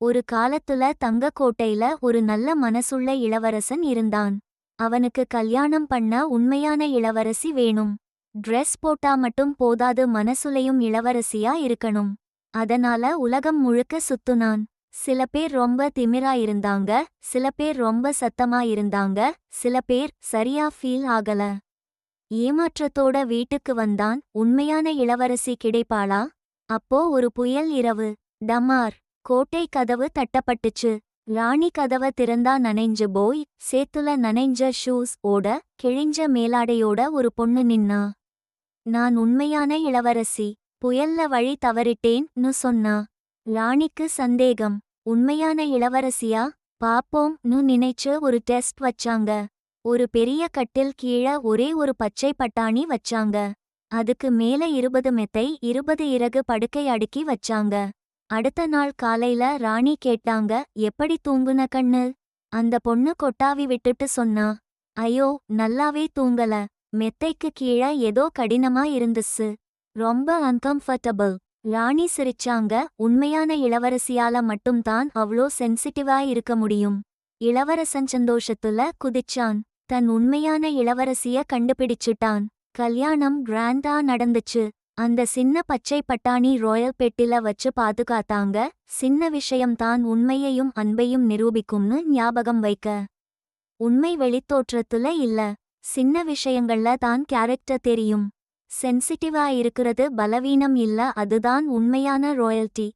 ஒரு காலத்துல தங்கக்கோட்டையில ஒரு நல்ல மனசுள்ள இளவரசன் இருந்தான். அவனுக்கு கல்யாணம் பண்ண உண்மையான இளவரசி வேணும். ட்ரெஸ் போட்டா மட்டும் போதாது, மனசுலையும் இளவரசியா இருக்கணும். அதனால உலகம் முழுக்க சுத்துனான். சில பேர் ரொம்ப திமிரா இருந்தாங்க, சில பேர் ரொம்ப சத்தமா இருந்தாங்க, சில பேர் சரியா ஃபீல் ஆகல. ஏமாற்றத்தோட வீட்டுக்கு வந்தான். உண்மையான இளவரசி கிடைப்பாளா? அப்போ ஒரு புயல் இரவு. டமார்! கோட்டை கதவு தட்டப்பட்டுச்சு. ராணி கதவ திறந்தா நனைஞ்சு போய் சேத்துல நனைஞ்ச ஷூஸ் ஓட கிழிஞ்ச மேலாடையோட ஒரு பொண்ணு நின்னா. நான் உண்மையான இளவரசி, புயல்ல வழி தவறிட்டேன்னு சொன்னா. ராணிக்கு சந்தேகம். உண்மையான இளவரசியா? பாப்போம்னு நினைச்சு ஒரு டெஸ்ட் வச்சாங்க. ஒரு பெரிய கட்டில் கீழ ஒரே ஒரு பச்சை பட்டாணி வச்சாங்க. அதுக்கு மேல 20 மெத்தை, 20 இறகு படுக்கை அடுக்கி வச்சாங்க. அடுத்த நாள் காலையில ராணி கேட்டாங்க, எப்படி தூங்குன கண்ணு? அந்த பொண்ணு கொட்டாவி விட்டுட்டு சொன்னா, ஐயோ, நல்லாவே தூங்கல. மெத்தைக்கு கீழ ஏதோ கடினமா இருந்துச்சு. ரொம்ப அன்கம்ஃபர்டபிள். ராணி சிரிச்சாங்க. உண்மையான இளவரசியால மட்டும்தான் அவ்ளோ சென்சிட்டிவா இருக்க முடியும். இளவரசன் சந்தோஷத்துல குதிச்சான். தன் உண்மையான இளவரசிய கண்டுபிடிச்சிட்டான். கல்யாணம் கிராண்டா நடந்துச்சு. அந்த சின்ன பச்சை பட்டாணி ராயல் பெட்டில வச்சு பாதுகாத்தாங்க. சின்ன விஷயம்தான் உண்மையையும் அன்பையும் நிரூபிக்கும்னு ஞாபகம் வைக்க. உண்மை வெளித்தோற்றத்துல இல்ல, சின்ன விஷயங்கள்ல தான் கேரக்டர் தெரியும். சென்சிட்டிவா இருக்கிறது பலவீனம் இல்ல, அதுதான் உண்மையான ராயல்டி.